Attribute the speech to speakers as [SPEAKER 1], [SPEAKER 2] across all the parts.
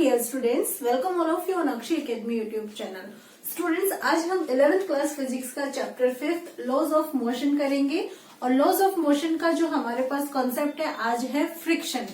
[SPEAKER 1] dear students, welcome all of you on Akshi Academy YouTube channel. Students, आज हम 11th class physics का chapter 5 laws of motion करेंगे और laws of motion का जो हमारे पास कॉन्सेप्ट है आज है friction.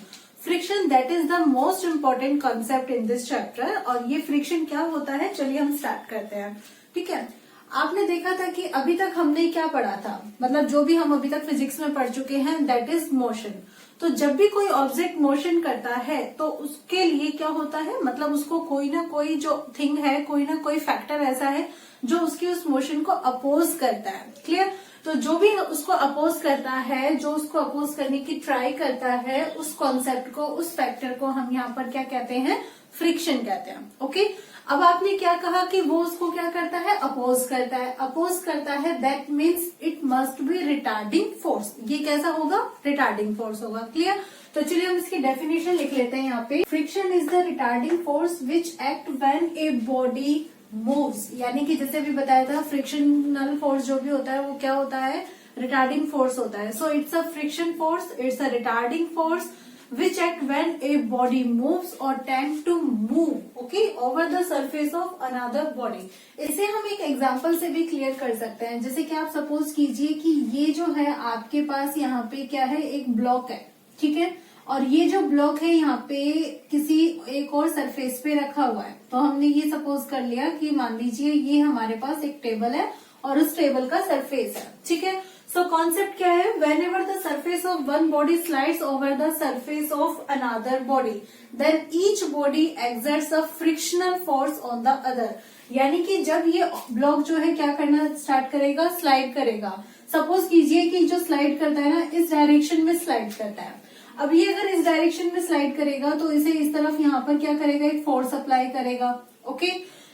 [SPEAKER 1] Friction that is the most important concept in this chapter. और ये फ्रिक्शन क्या होता है, चलिए हम स्टार्ट करते हैं. ठीक है, आपने देखा था कि अभी तक हमने क्या पढ़ा था, मतलब जो भी हम अभी तक फिजिक्स में पढ़ चुके हैं दैट इज मोशन. तो जब भी कोई ऑब्जेक्ट मोशन करता है तो उसके लिए क्या होता है, मतलब उसको कोई ना कोई जो थिंग है, कोई ना कोई फैक्टर ऐसा है जो उसकी उस मोशन को अपोज करता है. क्लियर? तो जो भी उसको अपोज करता है, जो उसको अपोज करने की ट्राई करता है, उस कॉन्सेप्ट को, उस फैक्टर को हम यहाँ पर क्या कहते हैं, फ्रिक्शन कहते हैं. ओके, अब आपने क्या कहा कि वो उसको क्या करता है, अपोज करता है. अपोज करता है that means it must be retarding force. ये कैसा होगा, रिटार्डिंग फोर्स होगा. क्लियर? तो चलिए हम इसकी डेफिनेशन लिख लेते हैं यहाँ पे. Friction is the retarding force which act when a body moves. यानी कि जैसे भी बताया था, फ्रिक्शनल फोर्स जो भी होता है वो क्या होता है, रिटार्डिंग फोर्स होता है. So it's a friction force, it's a retarding force which act when a body moves or tend to move, okay, over the surface of another body. इसे हम एक एग्जांपल से भी क्लियर कर सकते हैं. जैसे कि आप सपोज कीजिए कि ये जो है आपके पास यहाँ पे क्या है, एक ब्लॉक है. ठीक है, और ये जो ब्लॉक है यहाँ पे किसी एक और सरफेस पे रखा हुआ है. तो हमने ये सपोज कर लिया कि मान लीजिए ये हमारे पास एक टेबल है और उस टेबल का सरफेस है. ठीक है, सो कॉन्सेप्ट क्या है, whenever the surface of one body slides over the surface of another body then each body exerts a frictional force on the other. यानी कि जब ये ब्लॉक जो है क्या करना स्टार्ट करेगा, स्लाइड करेगा. सपोज कीजिए कि जो स्लाइड करता है ना, इस डायरेक्शन में स्लाइड करता है. अब ये अगर इस डायरेक्शन में स्लाइड करेगा तो इसे इस तरफ यहाँ पर क्या करेगा, एक फोर्स अप्लाई करेगा. ओके,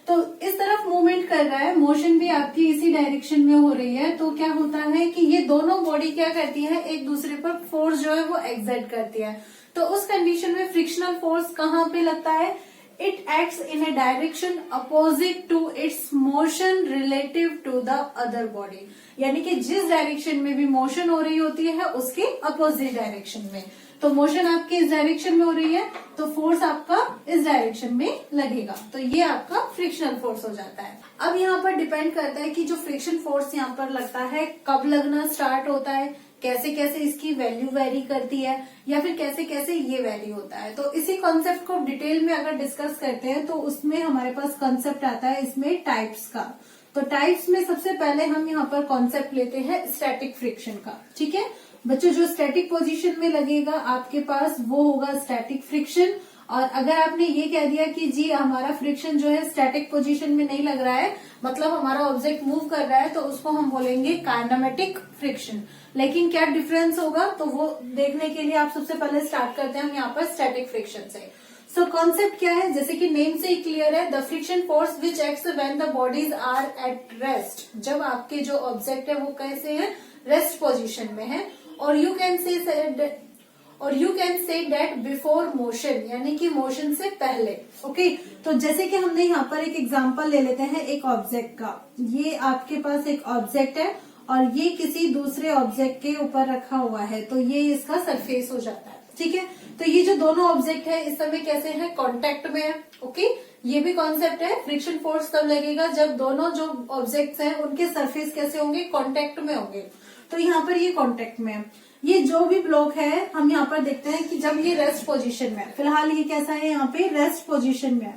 [SPEAKER 1] तो इस तरफ मूवमेंट कर रहा है, मोशन भी आपकी इसी डायरेक्शन में हो रही है. तो क्या होता है कि ये दोनों बॉडी क्या करती है, एक दूसरे पर फोर्स जो है वो एक्सर्ट करती है. तो उस कंडीशन में फ्रिक्शनल फोर्स कहाँ पे लगता है, it acts in a direction opposite to its motion relative to the other body. यानी कि जिस डायरेक्शन में भी मोशन हो रही होती है उसके अपोजिट डायरेक्शन में. तो मोशन आपकी इस डायरेक्शन में हो रही है तो फोर्स आपका इस डायरेक्शन में लगेगा. तो ये आपका फ्रिक्शनल फोर्स हो जाता है. अब यहाँ पर डिपेंड करता है कि जो फ्रिक्शन फोर्स यहाँ पर लगता है कब लगना स्टार्ट होता है, कैसे कैसे इसकी वैल्यू वेरी करती है, या फिर कैसे कैसे ये वेरी होता है. तो इसी कॉन्सेप्ट को डिटेल में अगर डिस्कस करते हैं तो उसमें हमारे पास कॉन्सेप्ट आता है इसमें टाइप्स का. तो टाइप्स में सबसे पहले हम यहाँ पर कॉन्सेप्ट लेते हैं स्टैटिक फ्रिक्शन का. ठीक है बच्चों, जो स्टैटिक पोजीशन में लगेगा आपके पास वो होगा स्टैटिक फ्रिक्शन. और अगर आपने ये कह दिया कि जी हमारा फ्रिक्शन जो है स्टैटिक पोजीशन में नहीं लग रहा है, मतलब हमारा ऑब्जेक्ट मूव कर रहा है, तो उसको हम बोलेंगे काइनेमेटिक फ्रिक्शन. लेकिन क्या डिफरेंस होगा तो वो देखने के लिए आप सबसे पहले स्टार्ट करते हैं हम यहाँ पर स्टैटिक फ्रिक्शन से. सो कॉन्सेप्ट क्या है, जैसे कि नेम से ही क्लियर है, the friction force which acts when the bodies are at rest. जब आपके जो ऑब्जेक्ट है वो कैसे है, रेस्ट पोजीशन में है. और you can say that before motion, यानी कि मोशन से पहले. ओके, तो जैसे कि हमने यहाँ पर एक एग्जांपल ले लेते हैं एक ऑब्जेक्ट का. ये आपके पास एक ऑब्जेक्ट है और ये किसी दूसरे ऑब्जेक्ट के ऊपर रखा हुआ है, तो ये इसका सरफेस हो जाता है. ठीक है, तो ये जो दोनों ऑब्जेक्ट है इस समय कैसे है, कांटेक्ट में है. ओके, ये भी कॉन्सेप्ट है. फ्रिक्शन फोर्स तब लगेगा जब दोनों जो ऑब्जेक्ट्स हैं उनके सरफेस कैसे होंगे, कांटेक्ट में होंगे. तो यहाँ पर ये कांटेक्ट में है. ये जो भी ब्लॉक है हम यहाँ पर देखते हैं कि जब ये रेस्ट पोजीशन में है, फिलहाल ये कैसा है, यहाँ पे रेस्ट पोजीशन में है.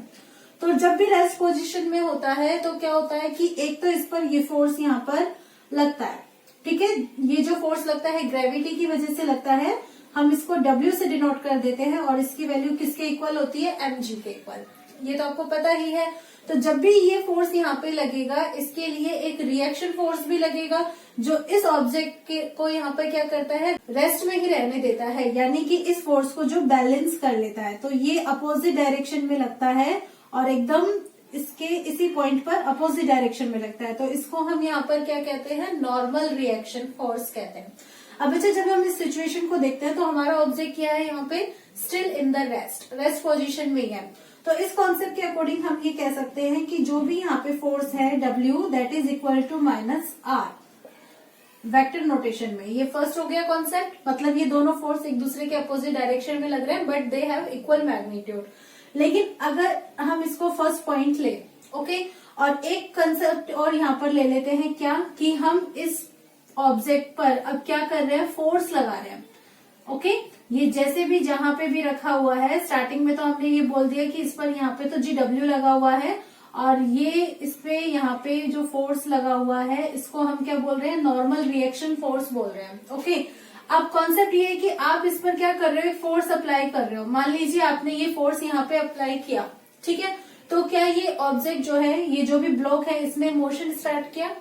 [SPEAKER 1] तो जब भी रेस्ट पोजीशन में होता है तो क्या होता है कि एक तो इस पर ये फोर्स यहाँ पर लगता है. ठीक है, ये जो फोर्स लगता है ग्रेविटी की वजह से लगता है. हम इसको W से डिनोट कर देते हैं और इसकी वैल्यू किसके इक्वल होती है, mg के इक्वल. ये तो आपको पता ही है. तो जब भी ये फोर्स यहाँ पे लगेगा इसके लिए एक रिएक्शन फोर्स भी लगेगा जो इस ऑब्जेक्ट को यहाँ पर क्या करता है, रेस्ट में ही रहने देता है, यानी कि इस फोर्स को जो बैलेंस कर लेता है. तो ये अपोजिट डायरेक्शन में लगता है और एकदम इसके इसी पॉइंट पर अपोजिट डायरेक्शन में लगता है. तो इसको हम यहाँ पर क्या कहते हैं, नॉर्मल रिएक्शन फोर्स कहते हैं. अब बच्चे जब हम इस सिचुएशन को देखते हैं तो हमारा ऑब्जेक्ट क्या है, यहाँ पे still in the rest position में ही है. तो इस कॉन्सेप्ट के अकॉर्डिंग हम ये कह सकते हैं कि जो भी यहाँ पे फोर्स है W that is equal to -R vector notation में. ये फर्स्ट हो गया कॉन्सेप्ट, मतलब ये दोनों फोर्स एक दूसरे के अपोजिट डायरेक्शन में लग रहे हैं but they have equal magnitude. लेकिन अगर हम इसको फर्स्ट पॉइंट ले, ओके, और एक कंसेप्ट और यहाँ पर ले लेते हैं क्या, कि हम इस ऑब्जेक्ट पर अब क्या कर रहे हैं, फोर्स लगा रहे हैं। ओके, ये जैसे भी जहां पे भी रखा हुआ है, स्टार्टिंग में तो हमने ये बोल दिया कि इस पर यहाँ पे तो GW लगा हुआ है, और ये इस पे यहाँ पे जो फोर्स लगा हुआ है इसको हम क्या बोल रहे हैं, नॉर्मल रिएक्शन फोर्स बोल रहे हैं। ओके, अब कॉन्सेप्ट ये है कि आप इस पर क्या कर रहे हो, फोर्स अप्लाई कर रहे हो। मान लीजिए आपने ये फोर्स यहाँ पे अप्लाई किया, ठीक है, तो क्या ये ऑब्जेक्ट जो है, ये जो भी ब्लॉक है, इसने मोशन स्टार्ट किया।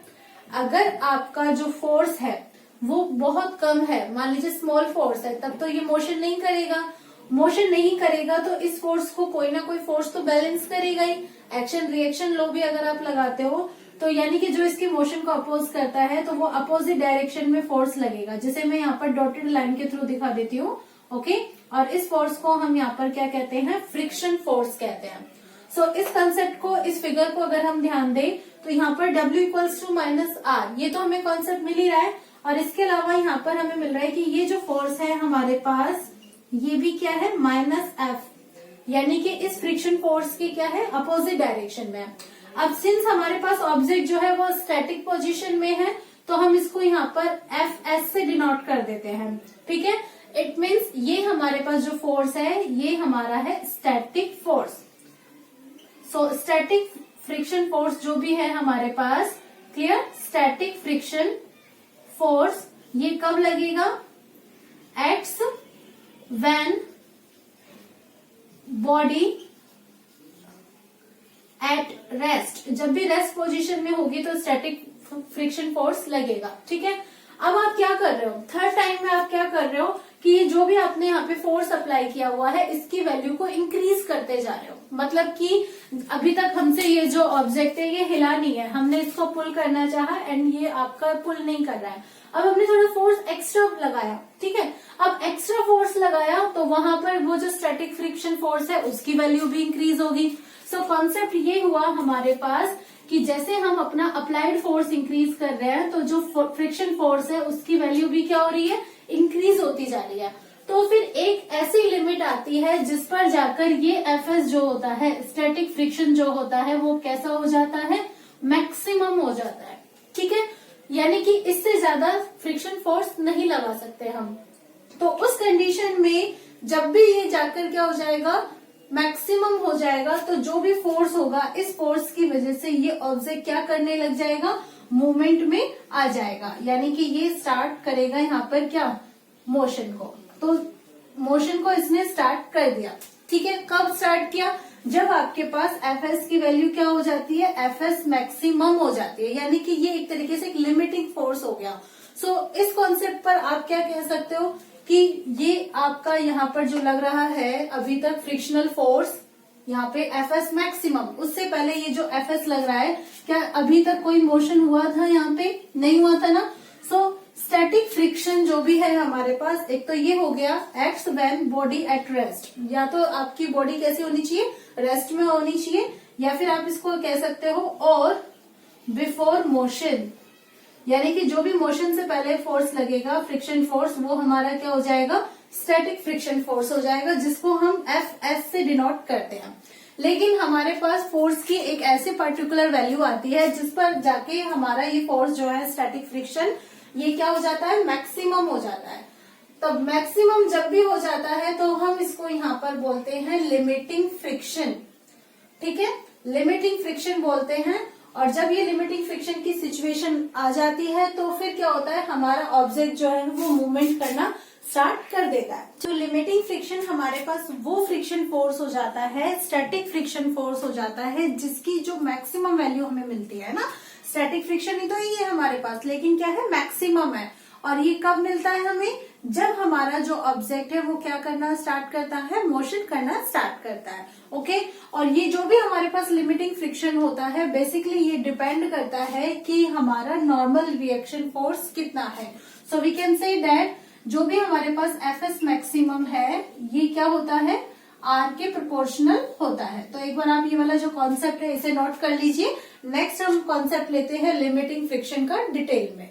[SPEAKER 1] अगर आपका जो फोर्स है वो बहुत कम है, मान लीजिए स्मॉल फोर्स है, तब तो ये मोशन नहीं करेगा। मोशन नहीं करेगा तो इस फोर्स को कोई ना कोई फोर्स तो बैलेंस करेगा ही। एक्शन रिएक्शन लो भी अगर आप लगाते हो तो यानी कि जो इसकी मोशन को अपोज करता है तो वो अपोजिट डायरेक्शन में फोर्स लगेगा, जिसे मैं यहाँ पर डॉटेड लाइन के थ्रू दिखा देती हूँ। ओके, और इस फोर्स को हम यहाँ पर क्या कहते हैं, फ्रिक्शन फोर्स कहते हैं। सो इस कंसेप्ट को, इस फिगर को अगर हम ध्यान दें तो यहाँ पर W equals to minus R, ये तो हमें कॉन्सेप्ट मिल ही रहा है। और इसके अलावा यहाँ पर हमें मिल रहा है कि ये जो फोर्स है हमारे पास, ये भी क्या है, -F, यानी कि इस फ्रिक्शन फोर्स की क्या है, अपोजिट डायरेक्शन में। अब सिंस हमारे पास ऑब्जेक्ट जो है वो स्टैटिक पोजीशन में है, तो हम इसको यहाँ पर Fs से डिनोट कर देते हैं। ठीक है, इट मीन्स ये हमारे पास जो फोर्स है ये हमारा है static force. So static friction force जो भी है हमारे पास, क्लियर, स्टैटिक फ्रिक्शन फोर्स ये कब लगेगा, acts when body at rest, जब भी रेस्ट पोजीशन में होगी तो स्टैटिक फ्रिक्शन फोर्स लगेगा। ठीक है, अब आप क्या कर रहे हो, थर्ड टाइम में आप क्या कर रहे हो कि ये जो भी आपने यहाँ पे फोर्स अप्लाई किया हुआ है इसकी वैल्यू को इंक्रीज करते जा रहे हो। मतलब कि अभी तक हमसे ये जो ऑब्जेक्ट है ये हिला नहीं है, हमने इसको पुल करना चाहा एंड ये आपका पुल नहीं कर रहा है। अब हमने थोड़ा फोर्स एक्स्ट्रा लगाया, ठीक है, अब एक्स्ट्रा फोर्स लगाया तो वहां पर वो जो स्टैटिक फ्रिक्शन फोर्स है उसकी वैल्यू भी इंक्रीज होगी। सो कॉन्सेप्ट ये हुआ हमारे पास कि जैसे हम अपना अप्लाइड फोर्स इंक्रीज कर रहे हैं तो जो फ्रिक्शन फोर्स है उसकी वैल्यू भी क्या हो रही है, इंक्रीज होती जा रही है। तो फिर एक ऐसी लिमिट आती है जिस पर जाकर ये Fs जो होता है, स्टैटिक फ्रिक्शन जो होता है, वो कैसा हो जाता है, मैक्सिमम हो जाता है। ठीक है, यानी कि इससे ज्यादा फ्रिक्शन फोर्स नहीं लगा सकते हम। तो उस कंडीशन में जब भी ये जाकर क्या हो जाएगा, मैक्सिमम हो जाएगा, तो जो भी फोर्स होगा इस फोर्स की वजह से ये ऑब्जेक्ट क्या करने लग जाएगा, मूवमेंट में आ जाएगा। यानी कि ये स्टार्ट करेगा यहाँ पर क्या, मोशन को। तो मोशन को इसने स्टार्ट कर दिया। ठीक है, कब स्टार्ट किया, जब आपके पास Fs की वैल्यू क्या हो जाती है, Fs मैक्सिमम हो जाती है, यानी कि ये एक तरीके से एक लिमिटिंग फोर्स हो गया। सो इस कॉन्सेप्ट पर आप क्या कह सकते हो कि ये आपका यहाँ पर जो लग रहा है अभी तक फ्रिक्शनल फोर्स, यहाँ पे Fs मैक्सिमम, उससे पहले ये जो Fs लग रहा है, क्या अभी तक कोई मोशन हुआ था, यहाँ पे नहीं हुआ था ना। सो स्टैटिक फ्रिक्शन जो भी है हमारे पास, एक तो ये हो गया acts when body at rest, या तो आपकी बॉडी कैसी होनी चाहिए, रेस्ट में होनी चाहिए, या फिर आप इसको कह सकते हो और बिफोर मोशन, यानी कि जो भी मोशन से पहले फोर्स लगेगा, फ्रिक्शन फोर्स, वो हमारा क्या हो जाएगा, स्टैटिक फ्रिक्शन फोर्स हो जाएगा, जिसको हम Fs से डिनोट करते हैं। लेकिन हमारे पास फोर्स की एक ऐसी पर्टिकुलर वैल्यू आती है जिस पर जाके हमारा ये फोर्स जो है स्टैटिक फ्रिक्शन, ये क्या हो जाता है, मैक्सिमम हो जाता है। तब मैक्सिमम जब भी हो जाता है तो हम इसको यहाँ पर बोलते हैं लिमिटिंग फ्रिक्शन। ठीक है, लिमिटिंग फ्रिक्शन बोलते हैं। और जब ये लिमिटिंग फ्रिक्शन की सिचुएशन आ जाती है तो फिर क्या होता है, हमारा ऑब्जेक्ट जो है वो मूवमेंट करना स्टार्ट कर देता है। तो लिमिटिंग फ्रिक्शन हमारे पास वो फ्रिक्शन फोर्स हो जाता है, स्टैटिक फ्रिक्शन फोर्स हो जाता है, जिसकी जो मैक्सिमम वैल्यू हमें मिलती है ना। स्टैटिक फ्रिक्शन ही तो ही है हमारे पास, लेकिन क्या है, मैक्सिमम है। और ये कब मिलता है हमें, जब हमारा जो ऑब्जेक्ट है वो क्या करना स्टार्ट करता है, मोशन करना स्टार्ट करता है। ओके, और ये जो भी हमारे पास लिमिटिंग फ्रिक्शन होता है, बेसिकली ये डिपेंड करता है कि हमारा नॉर्मल रिएक्शन फोर्स कितना है। So we can say that जो भी हमारे पास Fs मैक्सिमम है ये क्या होता है, R के प्रोपोर्शनल होता है। तो एक बार आप ये वाला जो कॉन्सेप्ट है इसे नोट कर लीजिए। नेक्स्ट हम कॉन्सेप्ट लेते हैं लिमिटिंग फ्रिक्शन का डिटेल में।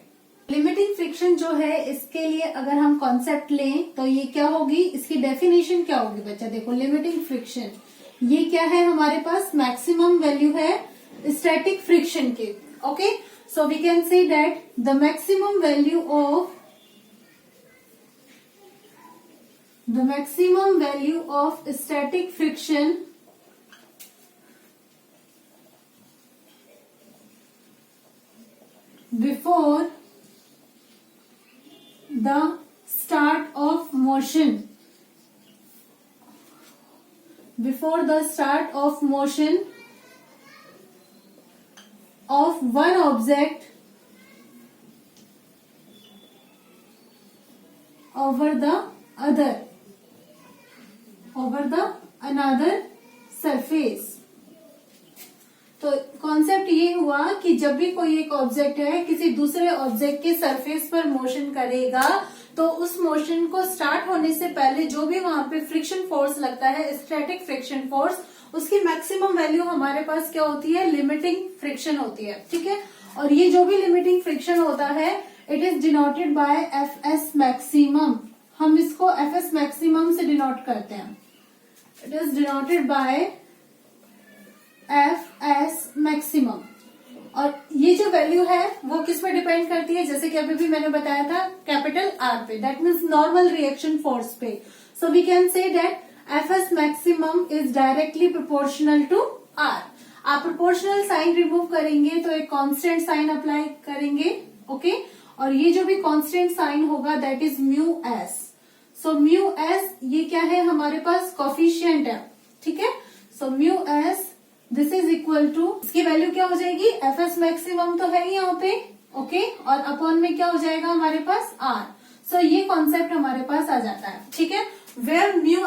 [SPEAKER 1] लिमिटिंग फ्रिक्शन जो है, इसके लिए अगर हम कॉन्सेप्ट लें तो ये क्या होगी, इसकी डेफिनेशन क्या होगी बच्चा, देखो लिमिटिंग फ्रिक्शन, ये क्या है हमारे पास, मैक्सिमम वैल्यू है स्टैटिक फ्रिक्शन की। Okay, so we can say that the maximum value of static friction before the start of motion of one object over the another surface। तो कॉन्सेप्ट ये हुआ कि जब भी कोई एक ऑब्जेक्ट है किसी दूसरे ऑब्जेक्ट के सरफेस पर मोशन करेगा तो उस मोशन को स्टार्ट होने से पहले जो भी वहां पे फ्रिक्शन फोर्स लगता है, स्टैटिक फ्रिक्शन फोर्स, उसकी मैक्सिमम वैल्यू हमारे पास क्या होती है, लिमिटिंग फ्रिक्शन होती है। ठीक है, और ये जो भी लिमिटिंग फ्रिक्शन होता है it is denoted by F S maximum. हम इसको एफ एस मैक्सिमम से डिनोट करते हैं। It is denoted by F S maximum. और ये जो वैल्यू है वो किस पे डिपेंड करती है, जैसे कि अभी भी मैंने बताया था, कैपिटल आर पे, that means normal reaction force पे। So we can say that F S maximum is directly proportional to R. आप प्रोपोर्शनल साइन रिमूव करेंगे तो एक कांस्टेंट साइन अप्लाई करेंगे। ओके, और ये जो भी कांस्टेंट साइन होगा that is mu s. So mu s ये क्या है हमारे पास, कोफिशिएंट है। ठीक है, so mu s this is equal to, इसकी वैल्यू क्या हो जाएगी, एफ एस मैक्सिमम तो है यहाँ पे। ओके, और अपॉन में क्या हो जाएगा हमारे पास, आर। सो ये कॉन्सेप्ट हमारे पास आ जाता है। ठीक है, वेयर म्यू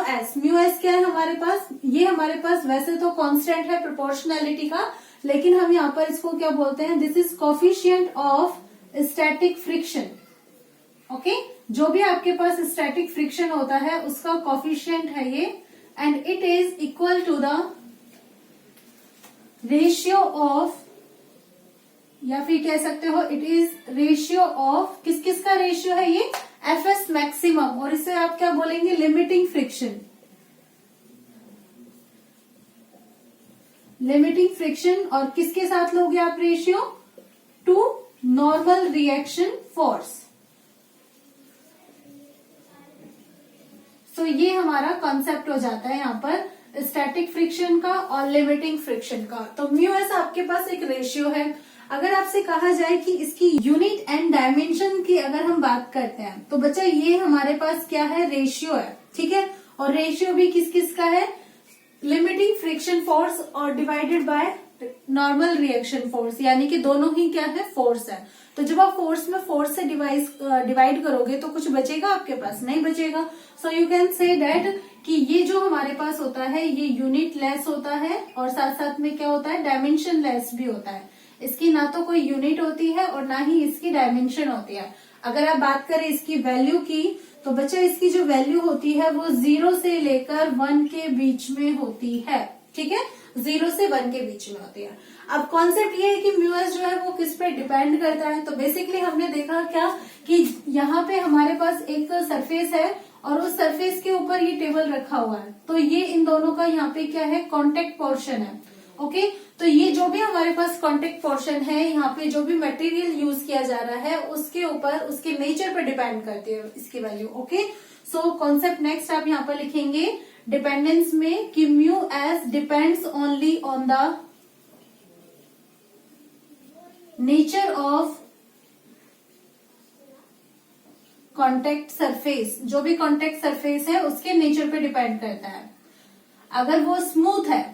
[SPEAKER 1] एस क्या है हमारे पास, ये हमारे पास वैसे तो कांस्टेंट है प्रोपोर्शनैलिटी का, लेकिन हम यहाँ पर इसको क्या बोलते हैं, this is coefficient of static friction. Okay, जो भी आपके पास स्टैटिक फ्रिक्शन होता है उसका कोफिशिएंट है ये, and it is equal to the ratio of, या फिर कह सकते हो इट इज रेशियो ऑफ, किस का रेशियो है ये, एफ एस मैक्सिमम, और इसे आप क्या बोलेंगे, लिमिटिंग फ्रिक्शन। लिमिटिंग फ्रिक्शन और किसके साथ लोगे आप ratio, to normal reaction force. तो ये हमारा कॉन्सेप्ट हो जाता है यहाँ पर स्टैटिक फ्रिक्शन का और लिमिटिंग फ्रिक्शन का। तो म्यू एस आपके पास एक रेशियो है। अगर आपसे कहा जाए कि इसकी यूनिट एंड डायमेंशन की अगर हम बात करते हैं तो बच्चा ये हमारे पास क्या है, रेशियो है। ठीक है, और रेशियो भी किस का है, लिमिटिंग फ्रिक्शन फोर्स और divided by normal reaction force, यानी कि दोनों ही क्या है, फोर्स है। तो जब आप फोर्स में फोर्स से डिवाइड करोगे तो कुछ बचेगा आपके पास, नहीं बचेगा। So you can say that कि ये जो हमारे पास होता है ये यूनिट लेस होता है और साथ साथ में क्या होता है, डायमेंशन लेस भी होता है। इसकी ना तो कोई यूनिट होती है और ना ही इसकी डायमेंशन होती है। अगर आप बात करें इसकी वैल्यू की तो बच्चा इसकी जो वैल्यू होती है वो 0 से लेकर 1 के बीच में होती है। ठीक है, 0 से 1 के बीच में होती है। अब कॉन्सेप्ट ये है कि म्यू एस जो है वो किस पे डिपेंड करता है। तो बेसिकली हमने देखा क्या कि यहाँ पे हमारे पास एक सरफेस है और उस सरफेस के ऊपर ये टेबल रखा हुआ है, तो ये इन दोनों का यहाँ पे क्या है, कॉन्टेक्ट पोर्शन है। ओके, तो ये जो भी हमारे पास कॉन्टेक्ट पोर्शन है, यहाँ पे जो भी मटेरियल यूज किया जा रहा है उसके ऊपर, उसके नेचर पर डिपेंड करती है इसकी value. Okay, so concept next आप यहाँ पर लिखेंगे डिपेंडेंस में कि mu S depends only on the nature of contact surface. जो भी कॉन्टेक्ट सरफेस है उसके नेचर पे डिपेंड करता है। अगर वो स्मूथ है,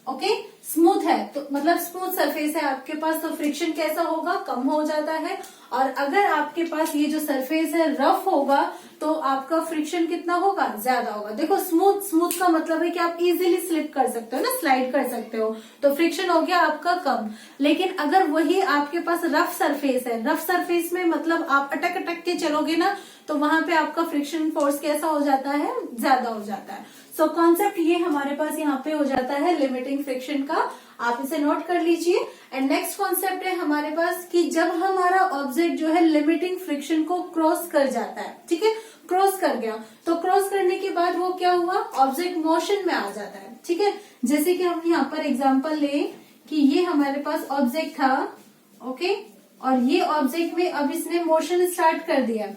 [SPEAKER 1] ओके, स्मूथ है तो मतलब स्मूथ सरफेस है आपके पास, तो फ्रिक्शन कैसा होगा, कम हो जाता है। और अगर आपके पास ये जो सरफेस है रफ होगा तो आपका फ्रिक्शन कितना होगा, ज्यादा होगा। देखो स्मूथ का मतलब है कि आप इजीली स्लिप कर सकते हो ना, स्लाइड कर सकते हो, तो फ्रिक्शन हो गया आपका कम। लेकिन अगर वही आपके पास रफ सरफेस है, रफ सरफेस में मतलब आप अटक के चलोगे ना, तो वहां पे आपका फ्रिक्शन फोर्स कैसा हो जाता है, ज्यादा हो जाता है। सो कॉन्सेप्ट ये हमारे पास यहाँ पे हो जाता है लिमिटिंग फ्रिक्शन का, आप इसे नोट कर लीजिए। एंड नेक्स्ट कॉन्सेप्ट है हमारे पास कि जब हमारा ऑब्जेक्ट जो है लिमिटिंग फ्रिक्शन को क्रॉस कर जाता है, ठीक है, क्रॉस कर गया, तो क्रॉस करने के बाद वो क्या हुआ, ऑब्जेक्ट मोशन में आ जाता है। ठीक है, जैसे कि हम यहाँ पर एग्जांपल ले कि ये हमारे पास ऑब्जेक्ट था, ओके, और ये ऑब्जेक्ट में अब इसने मोशन स्टार्ट कर दिया।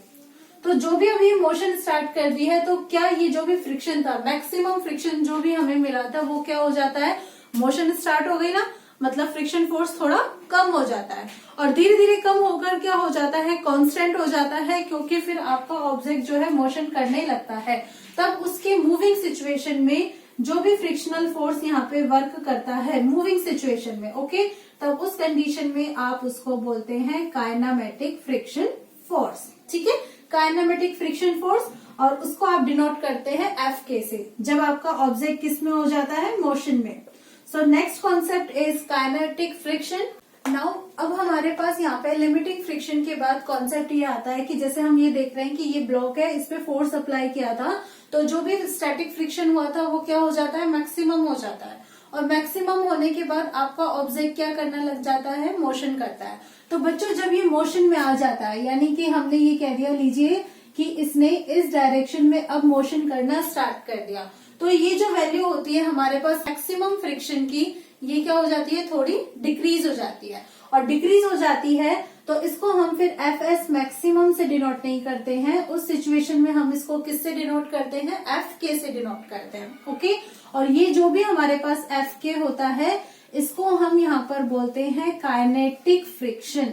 [SPEAKER 1] तो जो भी अभी मोशन स्टार्ट कर दी है, तो क्या ये जो भी फ्रिक्शन था, मैक्सिमम फ्रिक्शन जो भी हमें मिला था, वो क्या हो जाता है, मोशन स्टार्ट हो गई ना, मतलब फ्रिक्शन फोर्स थोड़ा कम हो जाता है। और धीरे धीरे कम होकर क्या हो जाता है, कांस्टेंट हो जाता है, क्योंकि फिर आपका ऑब्जेक्ट जो है मोशन करने लगता है। तब उसके मूविंग सिचुएशन में जो भी फ्रिक्शनल फोर्स यहाँ पे वर्क करता है मूविंग सिचुएशन में, ओके, तब उस कंडीशन में आप उसको बोलते हैं काइनेमेटिक फ्रिक्शन फोर्स। ठीक है, काइनेमेटिक फ्रिक्शन फोर्स, और उसको आप डिनोट करते हैं एफ के से, जब आपका ऑब्जेक्ट किस में हो जाता है, मोशन में। So next concept is kinetic friction. Now अब हमारे पास यहाँ पे लिमिटिंग फ्रिक्शन के बाद कॉन्सेप्ट ये आता है कि जैसे हम ये देख रहे हैं कि ये ब्लॉक है, इस पे फोर्स अप्लाई किया था, तो जो भी स्टैटिक फ्रिक्शन हुआ था वो क्या हो जाता है, मैक्सिमम हो जाता है। और मैक्सिमम होने के बाद आपका ऑब्जेक्ट क्या करने लग जाता है, मोशन करता है। तो बच्चों जब ये मोशन में आ जाता है, यानी कि हमने ये कह दिया, लीजिए कि इसने इस डायरेक्शन में अब मोशन करना स्टार्ट कर दिया, तो ये जो वैल्यू होती है हमारे पास मैक्सिमम फ्रिक्शन की, ये क्या हो जाती है, थोड़ी डिक्रीज हो जाती है। और डिक्रीज हो जाती है तो इसको हम फिर एफ एस मैक्सिमम से डिनोट नहीं करते हैं, उस सिचुएशन में हम इसको किससे डिनोट करते हैं, एफ के से डिनोट करते हैं। ओके, और ये जो भी हमारे पास एफ के होता है, इसको हम यहाँ पर बोलते हैं काइनेटिक फ्रिक्शन।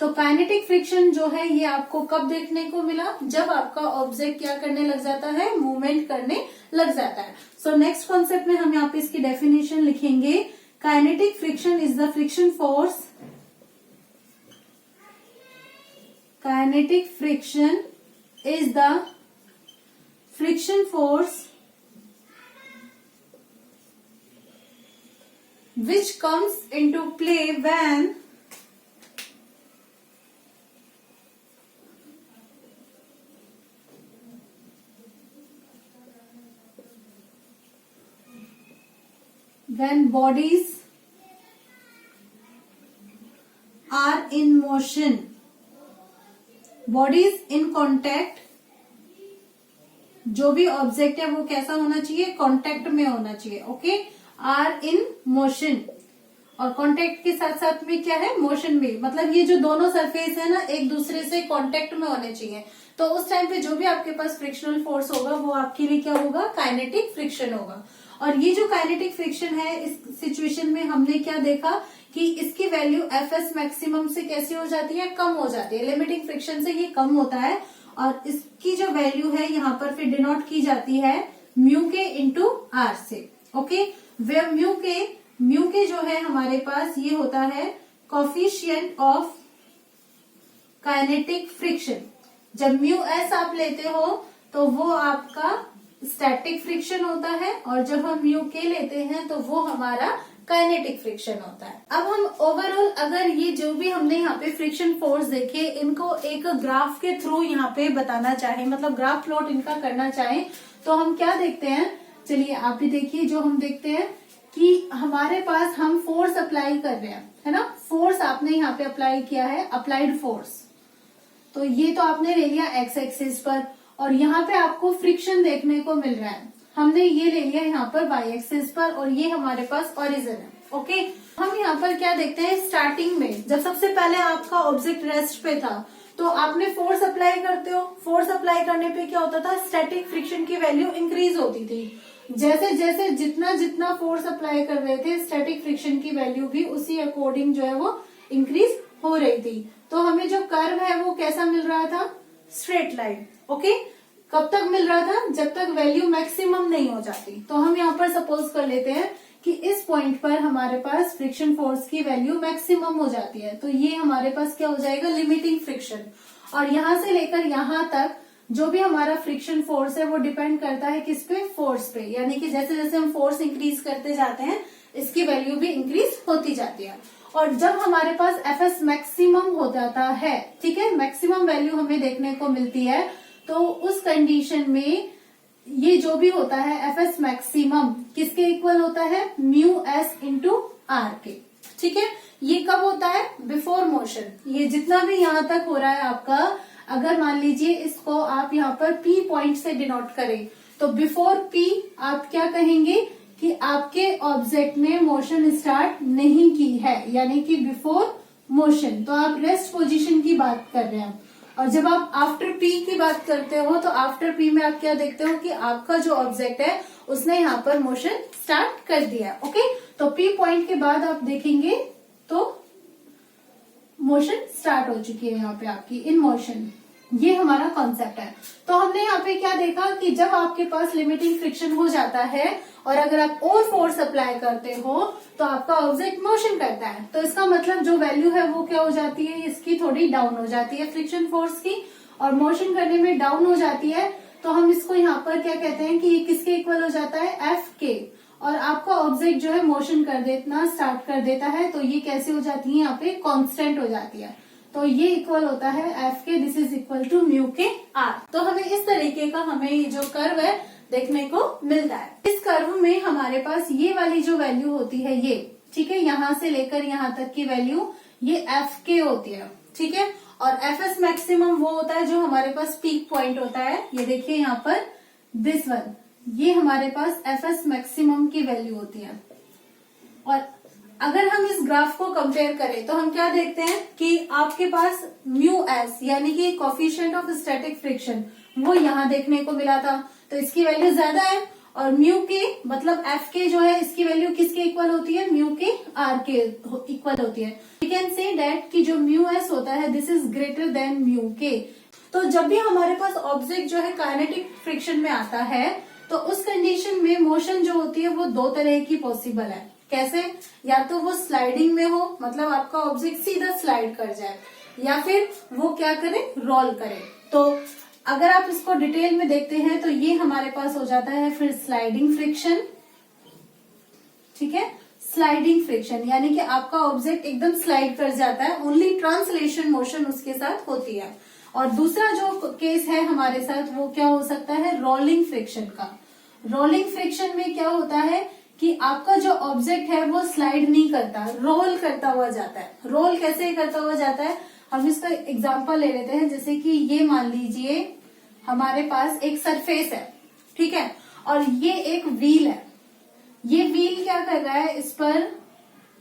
[SPEAKER 1] तो काइनेटिक फ्रिक्शन जो है ये आपको कब देखने को मिला, जब आपका ऑब्जेक्ट क्या करने लग जाता है, मूवमेंट करने लग जाता है। सो नेक्स्ट कॉन्सेप्ट में हम यहाँ पे इसकी डेफिनेशन लिखेंगे। Kinetic friction is the friction force, kinetic friction is the friction force which comes into play when bodies are in motion, bodies in contact, जो भी ऑब्जेक्ट है वो कैसा होना चाहिए, कांटेक्ट में होना चाहिए। ओके, आर इन मोशन, और कांटेक्ट के साथ साथ में क्या है, मोशन भी, मतलब ये जो दोनों सरफेस है ना, एक दूसरे से कांटेक्ट में होने चाहिए। तो उस टाइम पे जो भी आपके पास फ्रिक्शनल फोर्स होगा वो आपके लिए क्या होगा, काइनेटिक फ्रिक्शन होगा। और ये जो काइनेटिक फ्रिक्शन है, इस सिचुएशन में हमने क्या देखा कि इसकी वैल्यू एफ एस मैक्सिमम से कैसी हो जाती है, कम हो जाती है। लिमिटिंग फ्रिक्शन से ये कम होता है, और इसकी जो वैल्यू है यहाँ पर फिर डिनोट की जाती है म्यू के इंटू आर से। ओके, वे म्यू के जो है हमारे पास ये होता है कोफिशिएंट ऑफ काइनेटिक फ्रिक्शन। जब म्यू एस आप लेते हो तो वो आपका स्टैटिक फ्रिक्शन होता है, और जब हम म्यू के लेते हैं तो वो हमारा काइनेटिक फ्रिक्शन होता है। अब हम ओवरऑल अगर ये जो भी हमने यहाँ पे फ्रिक्शन फोर्स देखे, इनको एक ग्राफ के थ्रू यहाँ पे बताना चाहे, मतलब ग्राफ प्लॉट इनका करना चाहे, तो हम क्या देखते हैं, चलिए आप भी देखिए। जो हम देखते हैं कि हमारे पास हम फोर्स अप्लाई कर रहे हैं, है ना, फोर्स आपने यहाँ पे अप्लाई किया है, अप्लाइड फोर्स, तो ये तो आपने ले लिया एक्स एक्सिस पर, और यहाँ पे आपको फ्रिक्शन देखने को मिल रहा है, हमने ये ले लिया यहाँ पर वाई एक्सिस पर, और ये हमारे पास ओरिजिन है। ओके, हम यहाँ पर क्या देखते हैं, स्टार्टिंग में जब सबसे पहले आपका ऑब्जेक्ट रेस्ट पे था, तो आपने फोर्स अप्लाई करते हो, फोर्स अप्लाई करने पे क्या होता था, स्टैटिक फ्रिक्शन की वैल्यू इंक्रीज होती थी। जैसे जैसे जितना फोर्स अप्लाई कर रहे थे, स्टैटिक फ्रिक्शन की वैल्यू भी उसी अकॉर्डिंग जो है वो इंक्रीज हो रही थी। तो हमें जो कर्व है वो कैसा मिल रहा था, स्ट्रेट लाइन। ओके, कब तक मिल रहा था, जब तक वैल्यू मैक्सिमम नहीं हो जाती। तो हम यहाँ पर सपोज कर लेते हैं कि इस पॉइंट पर हमारे पास फ्रिक्शन फोर्स की वैल्यू मैक्सिमम हो जाती है, तो ये हमारे पास क्या हो जाएगा, लिमिटिंग फ्रिक्शन। और यहाँ से लेकर यहाँ तक जो भी हमारा फ्रिक्शन फोर्स है वो डिपेंड करता है किस पे, फोर्स पे, यानी कि जैसे जैसे हम फोर्स इंक्रीज करते जाते हैं इसकी वैल्यू भी इंक्रीज होती जाती है। और जब हमारे पास एफ एस मैक्सिमम हो जाता है, ठीक है, मैक्सिमम वैल्यू हमें देखने को मिलती है, तो उस कंडीशन में ये जो भी होता है एफ एस मैक्सिमम किसके इक्वल होता है, म्यू एस इंटू आर के। ठीक है, ये कब होता है, बिफोर मोशन। ये जितना भी यहाँ तक हो रहा है आपका, अगर मान लीजिए इसको आप यहाँ पर P पॉइंट से डिनोट करें, तो बिफोर P आप क्या कहेंगे कि आपके ऑब्जेक्ट ने मोशन स्टार्ट नहीं की है, यानी कि बिफोर मोशन। तो आप रेस्ट पोजीशन की बात कर रहे हैं। और जब आप आफ्टर P की बात करते हो तो आफ्टर P में आप क्या देखते हो कि आपका जो ऑब्जेक्ट है उसने यहाँ पर मोशन स्टार्ट कर दिया है। ओके, तो P पॉइंट के बाद आप देखेंगे तो मोशन स्टार्ट हो चुकी है यहाँ पे आपकी इन मोशन। ये हमारा कॉन्सेप्ट है। तो हमने यहाँ पे क्या देखा कि जब आपके पास लिमिटिंग फ्रिक्शन हो जाता है और अगर आप और फोर्स अप्लाई करते हो तो आपका ऑब्जेक्ट मोशन करता है। तो इसका मतलब जो वैल्यू है वो क्या हो जाती है, इसकी थोड़ी डाउन हो जाती है फ्रिक्शन फोर्स की, और मोशन करने में डाउन हो जाती है। तो हम इसको यहाँ पर क्या कहते हैं कि ये किसके इक्वल हो जाता है, एफ के। और आपका ऑब्जेक्ट जो है मोशन कर देना स्टार्ट कर देता है, तो ये कैसे हो जाती है, यहाँ पे कांस्टेंट हो जाती है। तो ये इक्वल होता है F K, this is equal to mu K R. तो हमें इस तरीके का हमें ये जो कर्व है देखने को मिलता है। इस कर्व में हमारे पास ये वाली जो वैल्यू होती है ये, ठीक है, यहाँ से लेकर यहाँ तक की वैल्यू ये एफ के होती है, ठीक है। और एफ एस मैक्सिमम वो होता है जो हमारे पास पीक पॉइंट होता है। ये देखिए यहाँ पर दिस वन, ये हमारे पास एफ एस मैक्सिमम की वैल्यू होती है। और अगर हम इस ग्राफ को कंपेयर करें तो हम क्या देखते हैं कि आपके पास म्यू एस यानी कि कोफिशिएंट ऑफ स्टैटिक फ्रिक्शन वो यहाँ देखने को मिला था, तो इसकी वैल्यू ज्यादा है। और म्यू के मतलब एफ के जो है इसकी वैल्यू किसके इक्वल होती है, म्यू के आर के इक्वल होती है। वी कैन से दैट कि जो म्यू एस होता है this is greater than mu के। तो जब भी हमारे पास ऑब्जेक्ट जो है काइनेटिक फ्रिक्शन में आता है तो उस कंडीशन में मोशन जो होती है वो दो तरह की पॉसिबल है। कैसे, या तो वो स्लाइडिंग में हो, मतलब आपका ऑब्जेक्ट सीधा स्लाइड कर जाए, या फिर वो क्या करे, रोल करे। तो अगर आप इसको डिटेल में देखते हैं तो ये हमारे पास हो जाता है फिर स्लाइडिंग फ्रिक्शन, ठीक है। स्लाइडिंग फ्रिक्शन यानी कि आपका ऑब्जेक्ट एकदम स्लाइड कर जाता है, ओनली ट्रांसलेशन मोशन उसके साथ होती है। और दूसरा जो केस है हमारे साथ वो क्या हो सकता है, रोलिंग फ्रिक्शन का। रोलिंग फ्रिक्शन में क्या होता है कि आपका जो ऑब्जेक्ट है वो स्लाइड नहीं करता, रोल करता हुआ जाता है। रोल कैसे करता हुआ जाता है, हम इसका एग्जांपल ले लेते हैं। जैसे कि ये मान लीजिए हमारे पास एक सरफेस है, ठीक है, और ये एक व्हील है। ये व्हील क्या कर रहा है, इस पर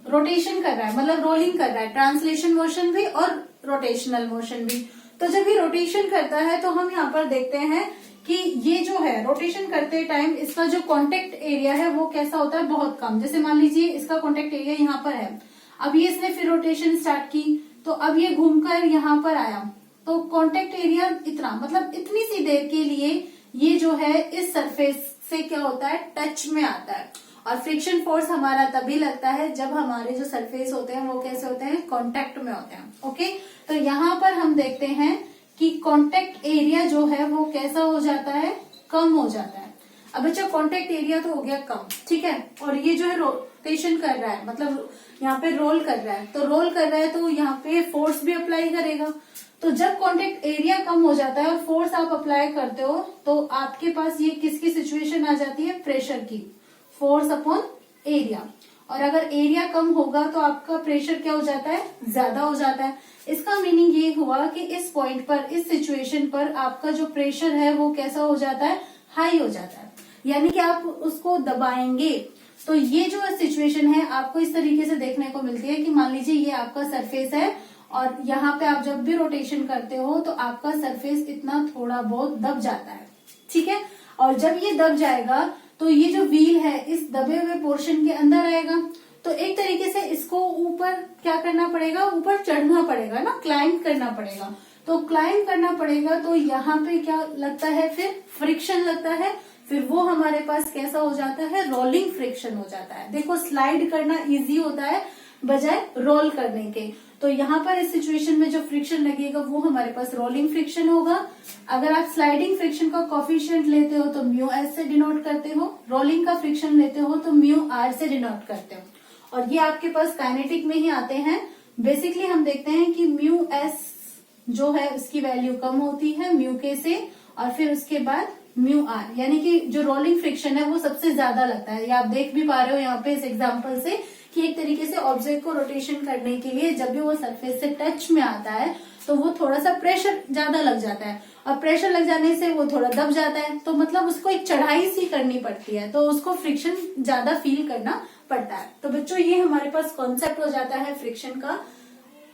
[SPEAKER 1] रोटेशन कर रहा है, मतलब रोलिंग कर रहा है, ट्रांसलेशन मोशन भी और रोटेशनल मोशन भी। तो जब ये रोटेशन करता है तो हम यहाँ पर देखते हैं कि ये जो है रोटेशन करते टाइम इसका जो कांटेक्ट एरिया है वो कैसा होता है, बहुत कम। जैसे मान लीजिए इसका कांटेक्ट एरिया यहाँ पर है, अब ये इसने फिर रोटेशन स्टार्ट की तो अब ये घूमकर यहाँ पर आया, तो कांटेक्ट एरिया इतना, मतलब इतनी सी देर के लिए ये जो है इस सरफेस से क्या होता है, टच में आता है। और फ्रिक्शन फोर्स हमारा तभी लगता है जब हमारे जो सरफेस होते हैं वो कैसे होते हैं, कांटेक्ट में होते हैं। ओके, तो यहाँ पर हम देखते हैं कि कांटेक्ट एरिया जो है वो कैसा हो जाता है, कम हो जाता है। अब बच्चा कांटेक्ट एरिया तो हो गया कम, ठीक है, और ये जो है रोटेशन कर रहा है, मतलब यहाँ पे रोल कर रहा है, तो रोल कर रहा है तो यहाँ पे फोर्स भी अप्लाई करेगा। तो जब कांटेक्ट एरिया कम हो जाता है और फोर्स आप अप्लाई करते हो तो आपके पास ये किसकी सिचुएशन आ जाती है, प्रेशर की, फोर्स अपॉन एरिया। और अगर एरिया कम होगा तो आपका प्रेशर क्या हो जाता है, ज्यादा हो जाता है। इसका मीनिंग ये हुआ कि इस पॉइंट पर, इस सिचुएशन पर आपका जो प्रेशर है वो कैसा हो जाता है, हाई हो जाता है, यानी कि आप उसको दबाएंगे। तो ये जो सिचुएशन है आपको इस तरीके से देखने को मिलती है कि मान लीजिए ये आपका सरफेस है और यहाँ पे आप जब भी रोटेशन करते हो तो आपका सरफेस इतना थोड़ा बहुत दब जाता है, ठीक है। और जब ये दब जाएगा तो ये जो व्हील है इस दबे हुए पोर्शन के अंदर आएगा, तो एक तरीके से इसको ऊपर क्या करना पड़ेगा, ऊपर चढ़ना पड़ेगा ना, क्लाइंब करना पड़ेगा। तो क्लाइंब करना पड़ेगा तो यहाँ पे क्या लगता है, फिर फ्रिक्शन लगता है, फिर वो हमारे पास कैसा हो जाता है, रोलिंग फ्रिक्शन हो जाता है। देखो स्लाइड करना इजी होता है बजाय रोल करने के। तो यहाँ पर इस सिचुएशन में जो फ्रिक्शन लगेगा वो हमारे पास रोलिंग फ्रिक्शन होगा। अगर आप स्लाइडिंग फ्रिक्शन का कोफिशिएंट लेते हो तो म्यू एस से डिनोट करते हो, रोलिंग का फ्रिक्शन लेते हो तो म्यू आर से डिनोट करते हो, और ये आपके पास काइनेटिक में ही आते हैं। बेसिकली हम देखते हैं कि म्यू एस जो है उसकी वैल्यू कम होती है म्यू के से, और फिर उसके बाद म्यू आर, यानी कि जो रोलिंग फ्रिक्शन है वो सबसे ज्यादा लगता है। ये आप देख भी पा रहे हो यहाँ पे इस एग्जांपल से कि एक तरीके से ऑब्जेक्ट को रोटेशन करने के लिए जब भी वो सरफेस से टच में आता है तो वो थोड़ा सा प्रेशर ज्यादा लग जाता है, और प्रेशर लग जाने से वो थोड़ा दब जाता है, तो मतलब उसको एक चढ़ाई सी करनी पड़ती है, तो उसको फ्रिक्शन ज्यादा फील करना पड़ता है। तो बच्चों ये हमारे पास कॉन्सेप्ट हो जाता है फ्रिक्शन का।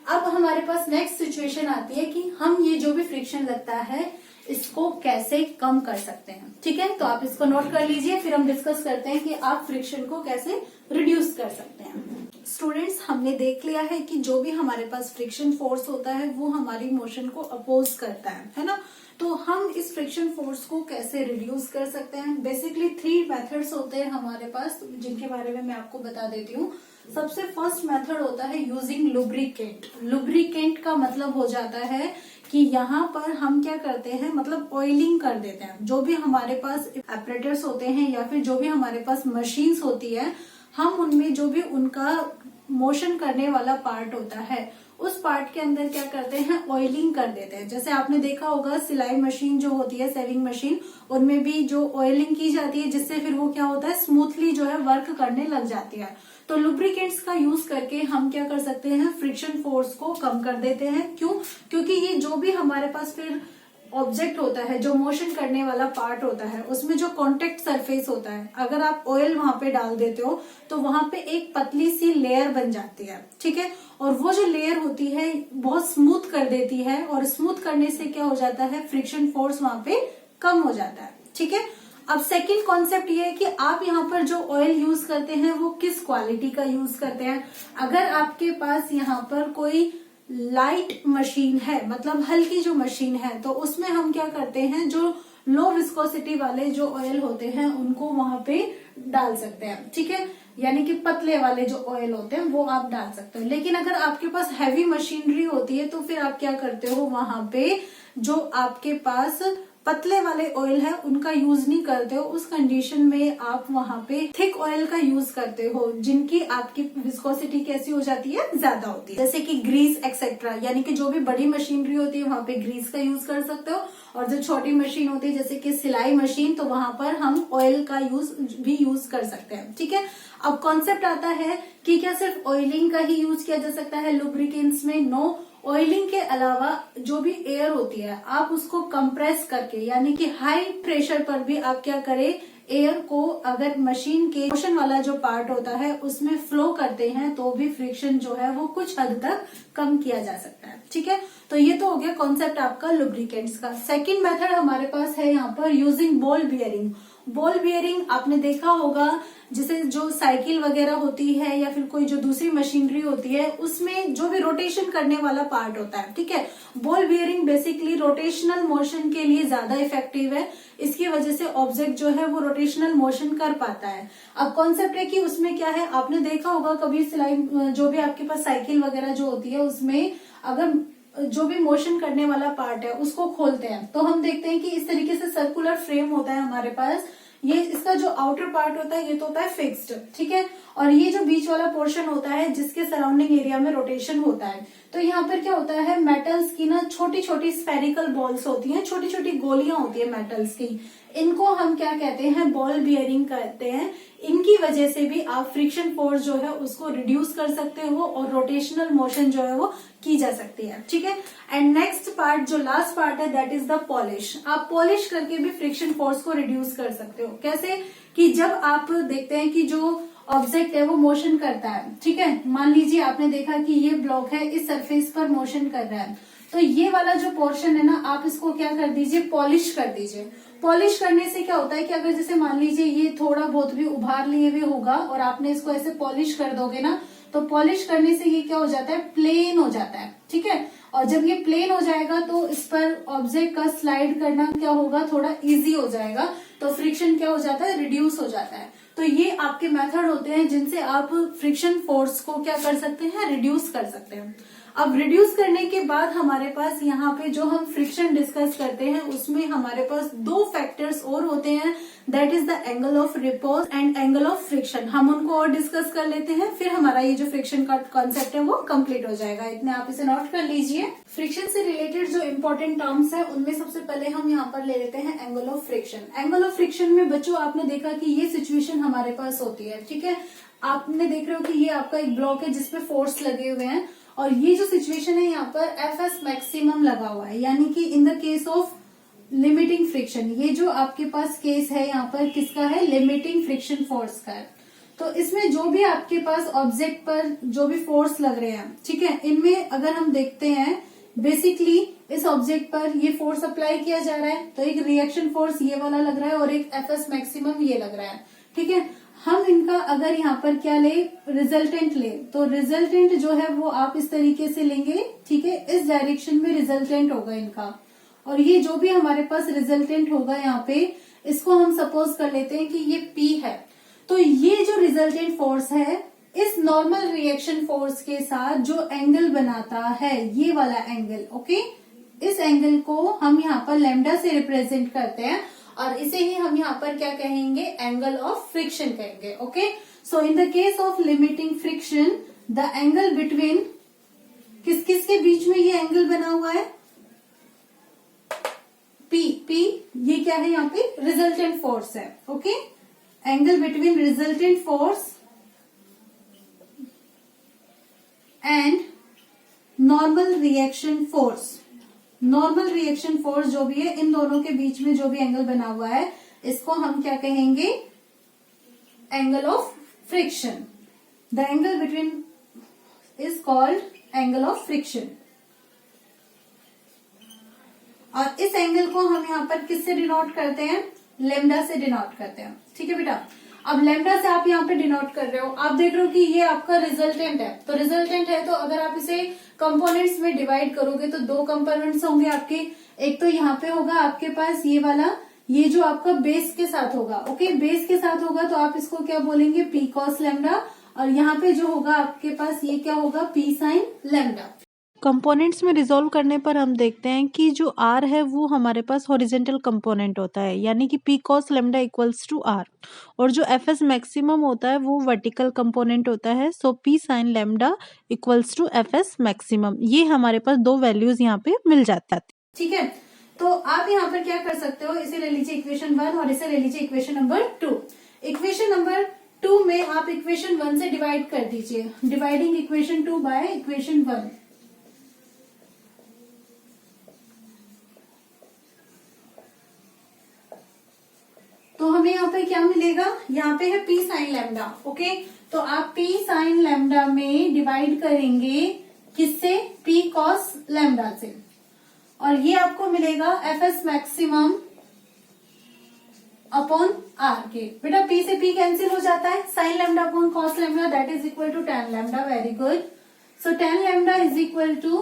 [SPEAKER 1] अब हमारे पास नेक्स्ट सिचुएशन आती है कि हम ये जो भी फ्रिक्शन लगता है इसको कैसे कम कर सकते हैं। ठीक है, तो आप इसको नोट कर लीजिए, फिर हम डिस्कस करते हैं कि आप फ्रिक्शन को कैसे रिड्यूस कर सकते हैं। स्टूडेंट्स, हमने देख लिया है कि जो भी हमारे पास फ्रिक्शन फोर्स होता है वो हमारी मोशन को अपोज करता है ना। तो हम इस फ्रिक्शन फोर्स को कैसे रिड्यूस कर सकते हैं। बेसिकली 3 मेथड्स होते हैं हमारे पास, जिनके बारे में मैं आपको बता देती हूँ। सबसे फर्स्ट मेथड होता है यूजिंग लुब्रिकेंट। लुब्रिकेंट का मतलब हो जाता है कि यहाँ पर हम क्या करते हैं, मतलब ऑयलिंग कर देते हैं। जो भी हमारे पास ऑपरेटर्स होते हैं या फिर जो भी हमारे पास मशीन्स होती है, हम उनमें जो भी उनका मोशन करने वाला पार्ट होता है उस पार्ट के अंदर क्या करते हैं, ऑयलिंग कर देते हैं। जैसे आपने देखा होगा सिलाई मशीन जो होती है, सेविंग मशीन, उनमें भी जो ऑयलिंग की जाती है, जिससे फिर वो क्या होता है, स्मूथली जो है वर्क करने लग जाती है। तो लुब्रिकेंट्स का यूज करके हम क्या कर सकते हैं, फ्रिक्शन फोर्स को कम कर देते हैं। क्यों? क्योंकि ये जो भी हमारे पास फिर ऑब्जेक्ट होता है, जो मोशन करने वाला पार्ट होता है, उसमें जो कॉन्टेक्ट सरफेस होता है, अगर आप ऑयल वहां पे डाल देते हो तो वहां पे एक पतली सी लेयर बन जाती है। ठीक है, और वो जो लेयर होती है बहुत स्मूथ कर देती है, और स्मूथ करने से क्या हो जाता है, फ्रिक्शन फोर्स वहां पे कम हो जाता है। ठीक है, अब सेकंड कॉन्सेप्ट ये है कि आप यहाँ पर जो ऑयल यूज करते हैं वो किस क्वालिटी का यूज करते हैं। अगर आपके पास यहाँ पर कोई लाइट मशीन है, मतलब हल्की जो मशीन है, तो उसमें हम क्या करते हैं, जो लो विस्कोसिटी वाले जो ऑयल होते हैं उनको वहां पे डाल सकते हैं। ठीक है, यानी कि पतले वाले जो ऑयल होते हैं वो आप डाल सकते हो। लेकिन अगर आपके पास हैवी मशीनरी होती है तो फिर आप क्या करते हो, वहां पे जो आपके पास पतले वाले ऑयल है उनका यूज नहीं करते हो। उस कंडीशन में आप वहां पे थिक ऑयल का यूज करते हो, जिनकी आपकी विस्कोसिटी कैसी हो जाती है, ज्यादा होती है। जैसे कि ग्रीस एक्सेट्रा, यानी कि जो भी बड़ी मशीनरी होती है वहां पे ग्रीस का यूज कर सकते हो, और जो छोटी मशीन होती है जैसे कि सिलाई मशीन, तो वहां पर हम ऑयल का भी यूज कर सकते हैं। ठीक है, अब कॉन्सेप्ट आता है कि क्या सिर्फ ऑयलिंग का ही यूज किया जा सकता है लुब्रिकेंट्स में? नो, ऑयलिंग के अलावा जो भी एयर होती है आप उसको कंप्रेस करके, यानी कि हाई प्रेशर पर भी आप क्या करें, एयर को अगर मशीन के मोशन वाला जो पार्ट होता है उसमें फ्लो करते हैं तो भी फ्रिक्शन जो है वो कुछ हद तक कम किया जा सकता है। ठीक है, तो ये तो हो गया कॉन्सेप्ट आपका लुब्रिकेंट्स का। सेकंड मेथड हमारे पास है यहाँ पर using ball bearing. Ball bearing आपने देखा होगा, जिसे जो साइकिल वगैरह होती है या फिर कोई जो दूसरी मशीनरी होती है उसमें जो भी रोटेशन करने वाला पार्ट होता है। ठीक है, ball bearing basically rotational motion के लिए ज्यादा इफेक्टिव है। इसकी वजह से ऑब्जेक्ट जो है वो रोटेशनल मोशन कर पाता है। अब कॉन्सेप्ट है कि उसमें क्या है, आपने देखा होगा कभी सिलाई, जो भी आपके पास साइकिल वगैरह जो होती है उसमें अगर जो भी मोशन करने वाला पार्ट है उसको खोलते हैं तो हम देखते हैं कि इस तरीके से सर्कुलर फ्रेम होता है हमारे पास। ये इसका जो आउटर पार्ट होता है ये तो होता है फिक्स्ड। ठीक है, और ये जो बीच वाला पोर्शन होता है जिसके सराउंडिंग एरिया में रोटेशन होता है, तो यहाँ पर क्या होता है, मेटल्स की ना छोटी छोटी स्फेरिकल बॉल्स होती हैं, छोटी छोटी गोलियां होती है मेटल्स की। इनको हम क्या कहते हैं, बॉल बियरिंग कहते हैं। इनकी वजह से भी आप फ्रिक्शन फोर्स जो है उसको रिड्यूस कर सकते हो और रोटेशनल मोशन जो है वो की जा सकती है। ठीक है, एंड नेक्स्ट पार्ट जो लास्ट पार्ट है दैट इज द पॉलिश। आप पॉलिश करके भी फ्रिक्शन फोर्स को रिड्यूस कर सकते हो। कैसे? कि जब आप देखते हैं कि जो ऑब्जेक्ट है वो मोशन करता है, ठीक है, मान लीजिए आपने देखा कि ये ब्लॉक है, इस सरफेस पर मोशन कर रहा है, तो ये वाला जो पोर्शन है ना आप इसको क्या कर दीजिए, पॉलिश कर दीजिए। पॉलिश करने से क्या होता है कि अगर जैसे मान लीजिए ये थोड़ा बहुत भी उभार लिए हुए होगा और आपने इसको ऐसे पॉलिश कर दोगे ना, तो पॉलिश करने से ये क्या हो जाता है, प्लेन हो जाता है। ठीक है, और जब ये प्लेन हो जाएगा तो इस पर ऑब्जेक्ट का स्लाइड करना क्या होगा, थोड़ा इजी हो जाएगा, तो फ्रिक्शन क्या हो जाता है, रिड्यूस हो जाता है। तो ये आपके मेथड होते हैं जिनसे आप फ्रिक्शन फोर्स को क्या कर सकते हैं, रिड्यूस कर सकते हैं। अब रिड्यूस करने के बाद हमारे पास यहाँ पे जो हम फ्रिक्शन डिस्कस करते हैं उसमें हमारे पास 2 फैक्टर्स और होते हैं, that is the angle of repose and angle of friction. हम उनको और डिस्कस कर लेते हैं, फिर हमारा ये जो फ्रिक्शन का कॉन्सेप्ट है वो कंप्लीट हो जाएगा। इतने आप इसे नोट कर लीजिए। फ्रिक्शन से रिलेटेड जो इंपॉर्टेंट टर्म्स है उनमें सबसे पहले हम यहाँ पर ले लेते हैं angle of friction. Angle of friction में बच्चों आपने देखा कि ये सिचुएशन हमारे पास होती है। ठीक है, आपने देख रहे हो कि ये आपका एक ब्लॉक है जिसपे फोर्स लगे हुए हैं और ये जो सिचुएशन है यहाँ पर एफ एस मैक्सिमम लगा हुआ है, यानी कि in the case of limiting friction, ये जो आपके पास केस है यहाँ पर किसका है, लिमिटिंग फ्रिक्शन फोर्स का है। तो इसमें जो भी आपके पास ऑब्जेक्ट पर जो भी फोर्स लग रहे हैं, ठीक है, इनमें अगर हम देखते हैं बेसिकली इस ऑब्जेक्ट पर ये फोर्स अप्लाई किया जा रहा है, तो एक रिएक्शन फोर्स ये वाला लग रहा है और एक एफ एस मैक्सिमम ये लग रहा है, ठीक है। हम इनका अगर यहाँ पर क्या ले, रिजल्टेंट ले, तो रिजल्टेंट जो है वो आप इस तरीके से लेंगे, ठीक है, इस डायरेक्शन में रिजल्टेंट होगा इनका। और ये जो भी हमारे पास रिजल्टेंट होगा यहाँ पे, इसको हम सपोज कर लेते हैं कि ये P है। तो ये जो रिजल्टेंट फोर्स है इस नॉर्मल रिएक्शन फोर्स के साथ जो एंगल बनाता है, ये वाला एंगल, ओके, इस एंगल को हम यहाँ पर लैम्डा से रिप्रेजेंट करते हैं और इसे ही हम यहाँ पर क्या कहेंगे, एंगल ऑफ फ्रिक्शन कहेंगे, okay. So in the case of limiting friction the angle between किस किस के बीच में ये एंगल बना हुआ है, P ये क्या है यहाँ पे, रिजल्टेंट फोर्स है, okay. Angle between resultant force and normal reaction force, normal reaction force जो भी है, इन दोनों के बीच में जो भी एंगल बना हुआ है इसको हम क्या कहेंगे, angle of friction. The angle between is called angle of friction. और इस एंगल को हम यहाँ पर किससे डिनोट करते हैं, लेमडा से डिनोट करते हैं, ठीक है बेटा। अब लेमडा से आप यहाँ पे डिनोट कर रहे हो, आप देख रहे हो कि ये आपका रिजल्टेंट है, तो रिजल्टेंट है तो अगर आप इसे कंपोनेंट्स में डिवाइड करोगे तो दो कंपोनेंट्स होंगे आपके, एक तो यहाँ पे होगा आपके पास ये वाला, ये जो आपका बेस के साथ होगा, ओके, बेस के साथ होगा तो आप इसको क्या बोलेंगे, पी कॉस लेमडा, और यहाँ पे जो होगा आपके पास ये क्या होगा, पी साइन लेमडा।
[SPEAKER 2] कंपोनेंट्स में रिजॉल्व करने पर हम देखते हैं कि जो आर है वो हमारे पास हॉरिजेंटल कंपोनेंट होता है, यानी कि P cos lambda equals to R, और जो एफ एस मैक्सिमम होता है वो वर्टिकल कंपोनेंट होता है। So P sine lambda equals to F S maximum, ये हमारे पास दो वैल्यूज यहाँ पे मिल जाता है,
[SPEAKER 1] ठीक है। तो आप यहाँ पर क्या कर सकते हो, इसे ले लीजिए इक्वेशन 1 और इसे ले लीजिए इक्वेशन नंबर 2। इक्वेशन नंबर 2 में आप इक्वेशन 1 से डिवाइड कर दीजिए, डिवाइडिंग इक्वेशन 2 बाय इक्वेशन 1। तो हमें यहाँ पे क्या मिलेगा, यहाँ पे है पी साइन लैम्डा, ओके। तो आप पी साइन लैम्डा में डिवाइड करेंगे किससे, पी कॉस लैम्डा से, और ये आपको मिलेगा F S maximum upon R के। बेटा पी से पी कैंसिल हो जाता है, sine lambda upon cos lambda that is equal to tan lambda, very good. So tan lambda is equal to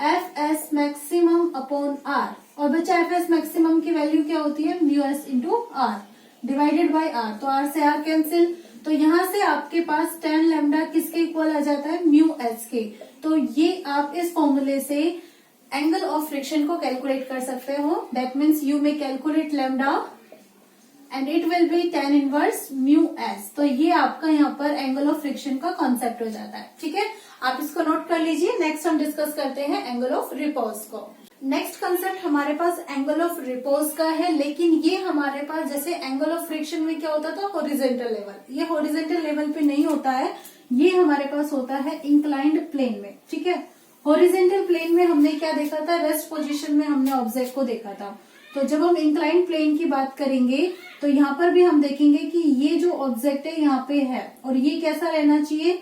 [SPEAKER 1] F S maximum upon R, और बच्चा F S maximum की value क्या होती है, mu S into R divided by R, तो R से R cancel, तो यहां से आपके पास टेन लैम्डा किसके इक्वल आ जाता है, म्यू एस के। तो ये आप इस फॉर्मूले से एंगल ऑफ फ्रिक्शन को कैलकुलेट कर सकते हो, that means you may calculate lambda and it will be tan inverse mu S. तो ये आपका यहाँ पर एंगल ऑफ फ्रिक्शन का कॉन्सेप्ट हो जाता है, ठीक है, आप इसको नोट कर लीजिए। नेक्स्ट हम डिस्कस करते हैं एंगल ऑफ रिपोज को। नेक्स्ट कंसेप्ट हमारे पास एंगल ऑफ रिपोज का है, लेकिन ये हमारे पास जैसे एंगल ऑफ फ्रिक्शन में क्या होता था, हॉरिजॉन्टल लेवल, ये हॉरिजॉन्टल लेवल पे नहीं होता है, ये हमारे पास होता है इंक्लाइंड प्लेन में, ठीक है। हॉरिजॉन्टल प्लेन में हमने क्या देखा था, रेस्ट पोजीशन में हमने ऑब्जेक्ट को देखा था। तो जब हम इंक्लाइंड प्लेन की बात करेंगे तो यहाँ पर भी हम देखेंगे कि ये जो ऑब्जेक्ट है यहाँ पे है और ये कैसा रहना चाहिए,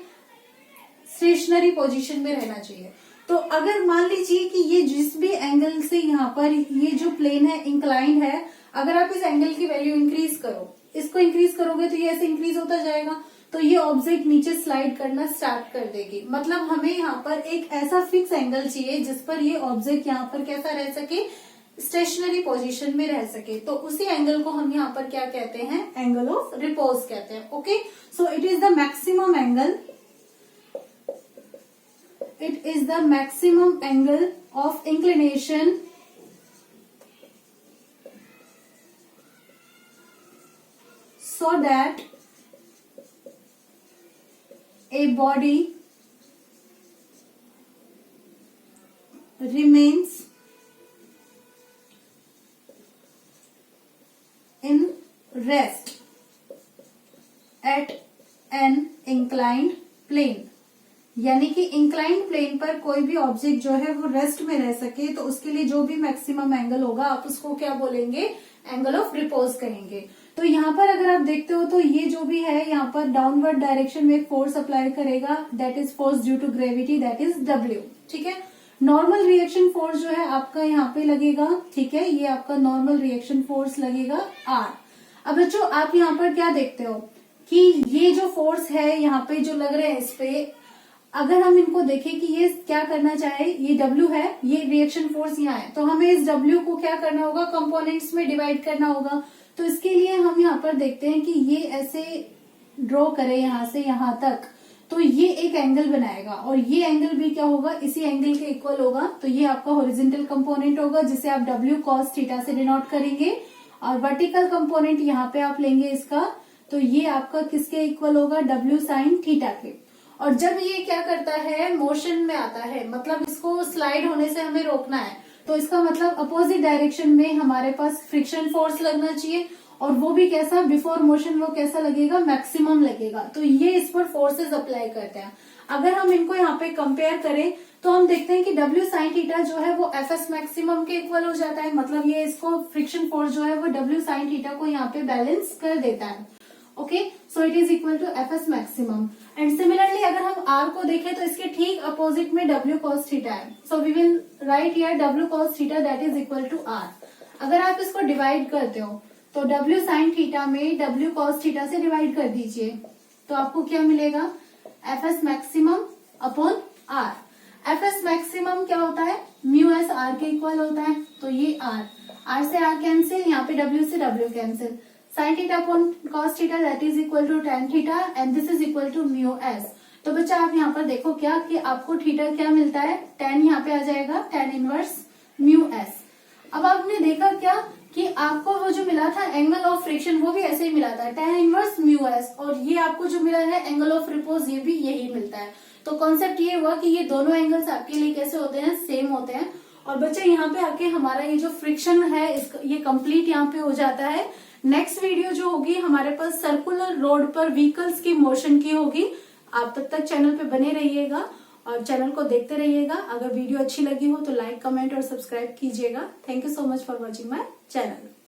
[SPEAKER 1] स्टेशनरी पोजीशन में रहना चाहिए। तो अगर मान लीजिए कि ये जिस भी एंगल से यहाँ पर ये जो प्लेन है इंक्लाइंड है, अगर आप इस एंगल की वैल्यू इंक्रीज करो, इसको इंक्रीज करोगे तो ये ऐसे इंक्रीज होता जाएगा, तो ये ऑब्जेक्ट नीचे स्लाइड करना स्टार्ट कर देगी। मतलब हमें यहाँ पर एक ऐसा फिक्स एंगल चाहिए जिस पर ये ऑब्जेक्ट यहाँ पर कैसा रह सके, स्टेशनरी पोजीशन में रह सके। तो उसी एंगल को हम यहाँ पर क्या कहते हैं, एंगल ऑफ रिपोज कहते हैं, okay. So it is the maximum angle, it is the maximum angle of inclination so that a body remains in rest at an inclined plane. यानी कि इंक्लाइंड प्लेन पर कोई भी ऑब्जेक्ट जो है वो रेस्ट में रह सके, तो उसके लिए जो भी मैक्सिमम एंगल होगा आप उसको क्या बोलेंगे, एंगल ऑफ रिपोज कहेंगे। तो यहाँ पर अगर आप देखते हो तो ये जो भी है यहाँ पर डाउनवर्ड डायरेक्शन में फोर्स अप्लाई करेगा, that is force due to gravity, that is W. ठीक है, नॉर्मल रिएक्शन फोर्स जो है आपका यहाँ पे लगेगा, ठीक है, ये आपका नॉर्मल रिएक्शन फोर्स लगेगा आर। अब बच्चों आप यहाँ पर क्या देखते हो कि ये जो फोर्स है यहाँ पे जो लग रहे हैं इस पे, अगर हम इनको देखें कि ये क्या करना चाहे, ये W है, ये रिएक्शन फोर्स यहाँ है, तो हमें इस W को क्या करना होगा, कंपोनेंट्स में डिवाइड करना होगा। तो इसके लिए हम यहाँ पर देखते हैं कि ये ऐसे ड्रॉ करें यहाँ से यहाँ तक, तो ये एक एंगल बनाएगा और ये एंगल भी क्या होगा, इसी एंगल के इक्वल होगा। तो ये आपका हॉरिजॉन्टल कंपोनेंट होगा जिसे आप W cos थीटा से डिनोट करेंगे, और वर्टिकल कंपोनेंट यहाँ पे आप लेंगे इसका, तो ये आपका किसके इक्वल होगा, W sin थीटा के। और जब ये क्या करता है, मोशन में आता है, मतलब इसको स्लाइड होने से हमें रोकना है, तो इसका मतलब अपोजिट डायरेक्शन में हमारे पास फ्रिक्शन फोर्स लगना चाहिए, और वो भी कैसा, बिफोर मोशन वो कैसा लगेगा, मैक्सिमम लगेगा। तो ये इस पर फोर्सेस अप्लाई करते हैं। अगर हम इनको यहाँ पे कंपेयर करें तो हम देखते हैं कि W sin थीटा जो है वो FS मैक्सिमम के इक्वल हो जाता है, मतलब ये इसको फ्रिक्शन फोर्स जो है वो W sin थीटा को यहाँ पे बैलेंस कर देता है। Okay, so it is equal to FS maximum. And similarly अगर हम R को देखें तो इसके ठीक अपोजिट में W cos थीटा है, so we will write here W cos theta that is equal to R। अगर आप इसको डिवाइड करते हो तो W sin थीटा में W cos थीटा से डिवाइड कर दीजिए, तो आपको क्या मिलेगा, FS maximum upon R। FS maximum क्या होता है, म्यू एस R के इक्वल होता है, तो ये R से R कैंसिल, यहाँ पे W से W cancel, sin theta upon cos theta that is equal to tan theta, and this is equal to mu S. तो बच्चा आप यहाँ पर देखो क्या कि आपको थीटा क्या मिलता है, tan यहाँ पे आ जाएगा, tan इनवर्स म्यू एस। अब आपने देखा क्या कि आपको वो जो मिला था एंगल ऑफ फ्रिक्शन वो भी ऐसे ही मिला था, tan इनवर्स म्यू एस, और ये आपको जो मिला है एंगल ऑफ रिपोज ये भी यही मिलता है। तो कॉन्सेप्ट ये हुआ कि ये दोनों एंगल्स आपके लिए कैसे होते हैं, सेम होते हैं। और बच्चे यहाँ पे आके हमारा ये जो फ्रिक्शन है ये कंप्लीट यहाँ पे हो जाता है। नेक्स्ट वीडियो जो होगी हमारे पास सर्कुलर रोड पर व्हीकल्स की मोशन की होगी। आप तब तक चैनल पे बने रहिएगा और चैनल को देखते रहिएगा। अगर वीडियो अच्छी लगी हो तो लाइक, कमेंट और सब्सक्राइब कीजिएगा। Thank you so much for watching my channel.